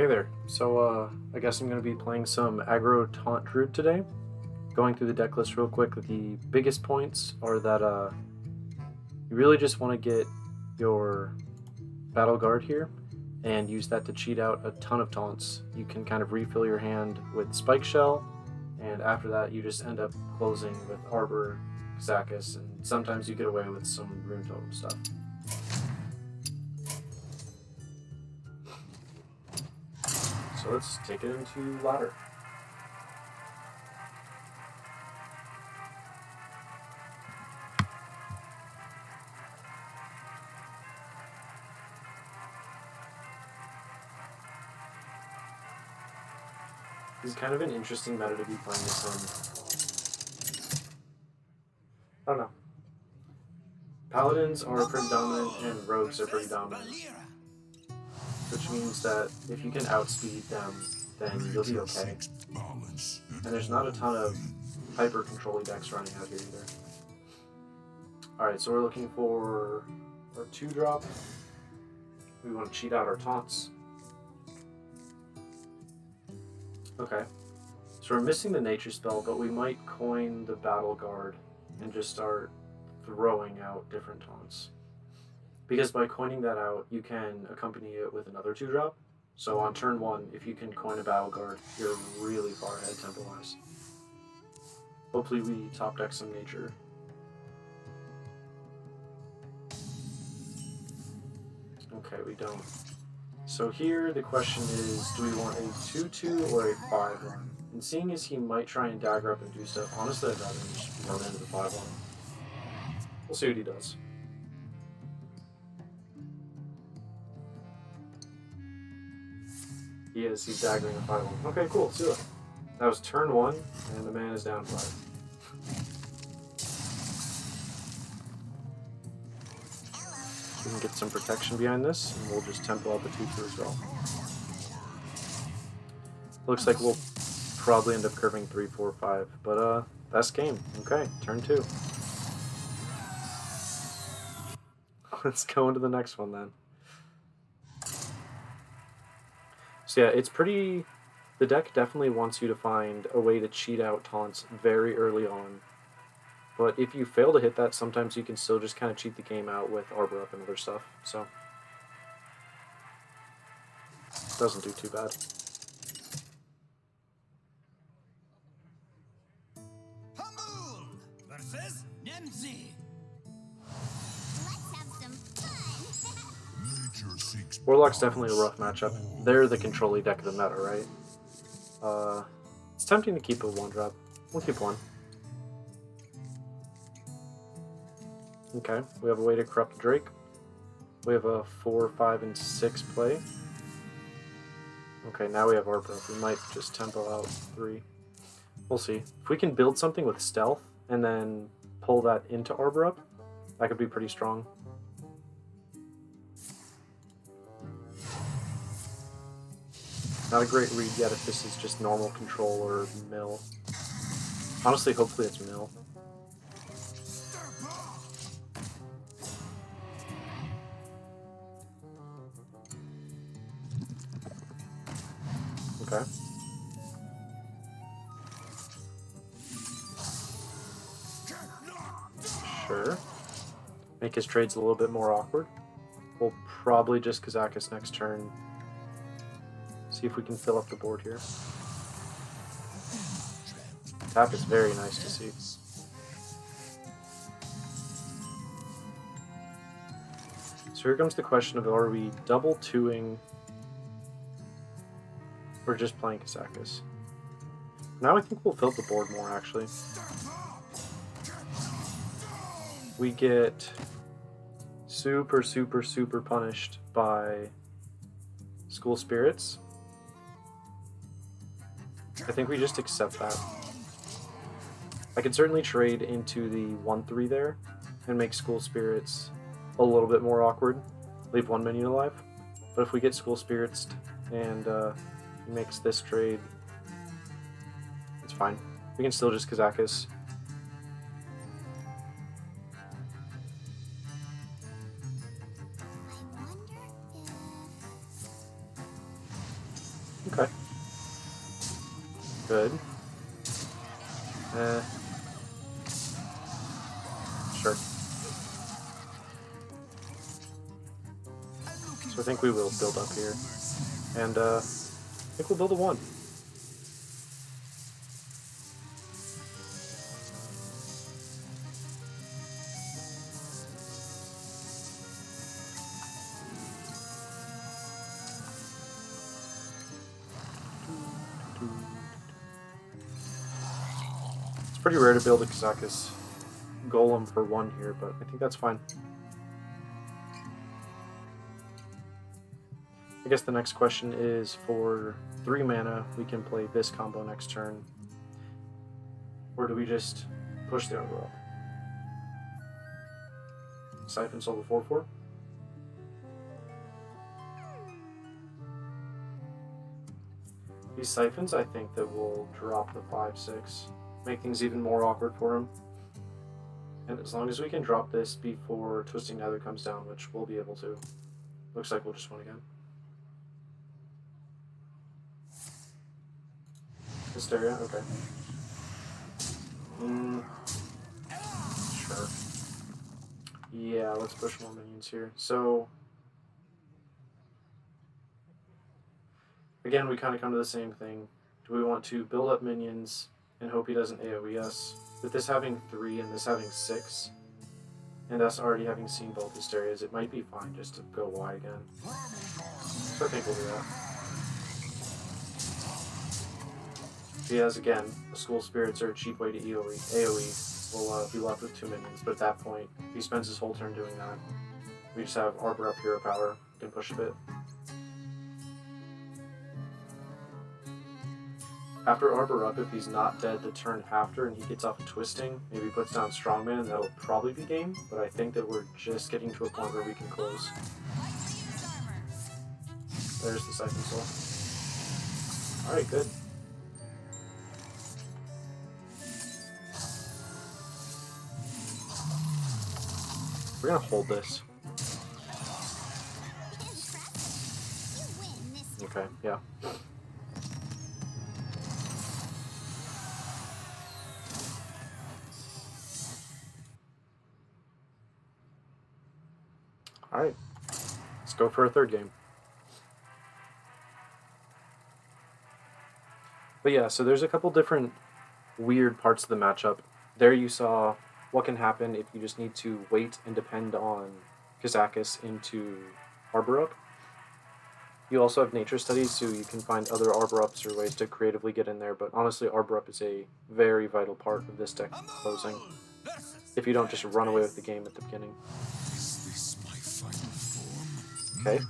Hey there. So, I guess I'm going to be playing some Aggro Taunt Druid today. Going through the deck list real quick, the biggest points are that you really just want to get your Battle Guard here and use that to cheat out a ton of taunts. You can kind of refill your hand with Spike Shell, and after that you just end up closing with Arbor, Xakis, and sometimes you get away with some Rune Totem stuff. So let's take it into ladder. This is kind of an interesting meta to be playing this in. I don't know. Paladins are pretty dominant and rogues are pretty dominant. Which means that if you can outspeed them, then you'll be okay. And there's not a ton of hyper control decks running out here either. Alright, so we're looking for our 2-drop. We want to cheat out our taunts. Okay. So we're missing the nature spell, but we might coin the Battle Guard and just start throwing out different taunts. Because by coining that out, you can accompany it with another 2-drop. So on turn 1, if you can coin a Battle Guard, you're really far ahead tempo-wise. Hopefully we top deck some nature. Okay, we don't. So here the question is, do we want a 2-2 or a 5-1? And seeing as he might try and dagger up and do stuff, honestly I'd rather just run into the 5-1. We'll see what he does. He's daggering a 5-1. Okay, cool, see that. That was turn 1, and the man is down 5. We can get some protection behind this, and we'll just tempo up a 2-2 as well. Looks like we'll probably end up curving 3, 4, 5, but best game. Okay, turn 2. Let's go into the next one then. So yeah, it's pretty... The deck definitely wants you to find a way to cheat out taunts very early on. But if you fail to hit that, sometimes you can still just kind of cheat the game out with Arbor up and other stuff. So, doesn't do too bad. Homebrew versus Nemzi. Let's have some fun. Warlock's definitely a rough matchup. They're the control-y deck of the meta, right? It's tempting to keep a 1-drop. We'll keep 1. Okay, we have a way to corrupt Drake. We have a 4, 5, and 6 play. Okay, now we have Arbor. We might just tempo out 3. We'll see. If we can build something with stealth and then pull that into Arbor up, that could be pretty strong. Not a great read yet if this is just normal control or mill. Honestly, hopefully it's mill. Okay. Sure. Make his trades a little bit more awkward. We'll probably just Xakis next turn. See if we can fill up the board here. Tap is very nice to see. So here comes the question of, are we double 2ing or just playing Xakis? Now I think we'll fill the board more, actually. We get super, super, super punished by School Spirits. I think we just accept that. I could certainly trade into the 1-3 there and make School Spirits a little bit more awkward. Leave 1 minion alive. But if we get School Spirits and he makes this trade, it's fine. We can still just Xakis. Okay. Good. Sure. So I think we will build up here. And I think we'll build a 1. It's pretty rare to build a Kazakus Golem for 1 here, but I think that's fine. I guess the next question is for 3 mana, we can play this combo next turn. Or do we just push the Aggro up? Siphon Soul 4/4? These Siphons, I think that will drop the 5/6, make things even more awkward for him. And as long as we can drop this before Twisting Nether comes down, which we'll be able to, looks like we'll just win again. Hysteria, okay. Sure. Yeah, let's push more minions here. So, again, we kind of come to the same thing. Do we want to build up minions and hope he doesn't AoE us? With this having 3 and this having 6, and us already having seen both Hysterias, it might be fine just to go Y again. So I think we'll do that. If he has, again, a School Spirits or a cheap way to AoE, we'll be left with 2 minions, but at that point, if he spends his whole turn doing that, we just have Arbor up Hero Power, we can push a bit. After Arbor up, if he's not dead the turn after and he gets off a Twisting, maybe puts down Strongman, and that'll probably be game, but I think that we're just getting to a point where we can close. There's the Siphon Soul. Alright, good. We're gonna hold this. Okay, yeah. Alright, let's go for a 3rd game. But yeah, so there's a couple different weird parts of the matchup. There you saw what can happen if you just need to wait and depend on Kazakus into Arbor Up. You also have Nature Studies, so you can find other Arbor Ups or ways to creatively get in there, but honestly, Arbor Up is a very vital part of this deck closing, if you don't just run away with the game at the beginning. Okay.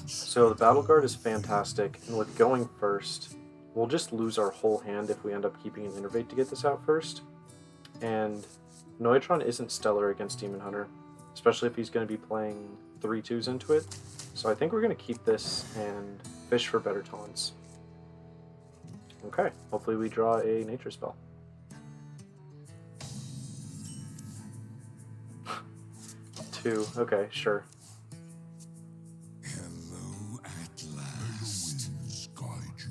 So the Battle Guard is fantastic, and with going first, we'll just lose our whole hand if we end up keeping an Innervate to get this out first. And Neutron isn't stellar against Demon Hunter, especially if he's going to be playing 3/2s into it. So I think we're going to keep this and fish for better taunts. Okay, hopefully we draw a nature spell. Two, okay, sure. Hello at last. Winds guide you.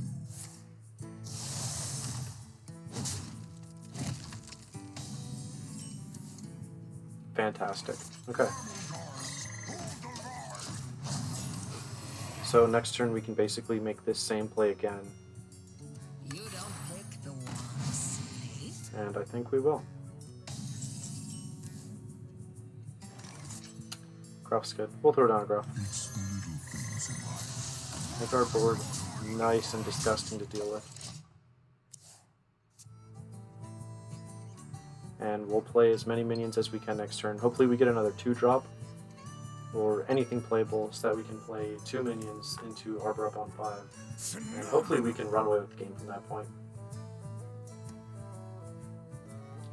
Fantastic. Okay. So next turn we can basically make this same play again. You don't pick the ones, eh? And I think we will. Gruff's good. We'll throw down a Gruff. Make our board nice and disgusting to deal with. And we'll play as many minions as we can next turn. Hopefully we get another 2-drop or anything playable so that we can play 2 minions into Arbor Up on 5. And hopefully we can run away with the game from that point.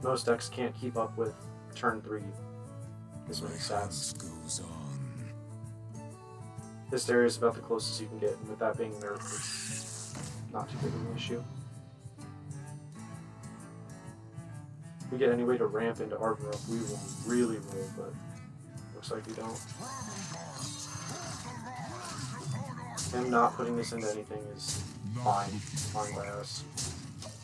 Most decks can't keep up with turn 3 as many stats. This area is about the closest you can get, and with that being nerfed, it's not too big of an issue. If we get any way to ramp into Arbor Up, we will really roll, but looks like we don't. him not putting this into anything is fine by us.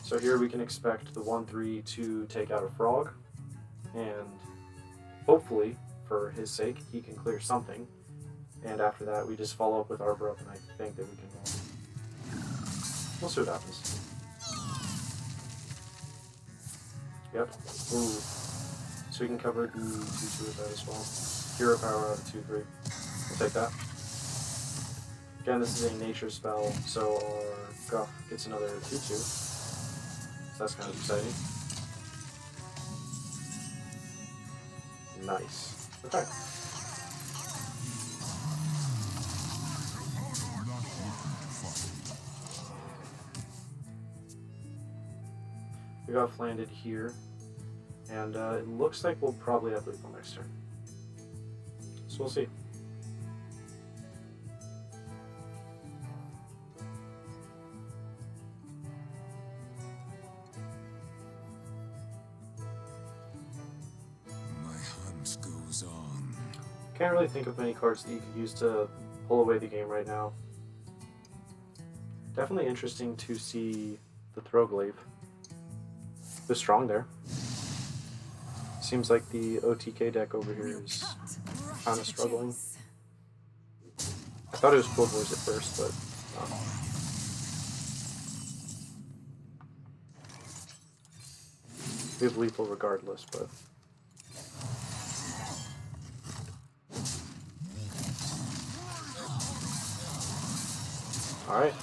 So here we can expect the 1/3 to take out a frog, and hopefully, for his sake, he can clear something. And after that, we just follow up with Arbor Up, and I think that we can win. We'll see what happens. Yep. Ooh. So we can cover the 2/2 with that as well. Hero power out of 2/3. We'll take that. Again, this is a nature spell, so our Guff gets another 2/2. So that's kind of exciting. Nice. Okay. We got landed here, and it looks like we'll probably have lethal next turn. So we'll see. My hunt goes on. Can't really think of many cards that you could use to pull away the game right now. Definitely interesting to see the Throwglaive. They're strong there. Seems like the OTK deck over here is kind of struggling. I thought it was Cold Wars at first, but we have lethal regardless, but alright.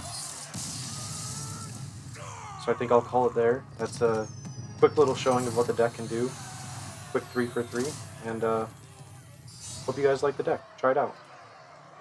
So I think I'll call it there. That's a quick little showing of what the deck can do. Quick 3 for 3, and hope you guys like the deck. Try it out.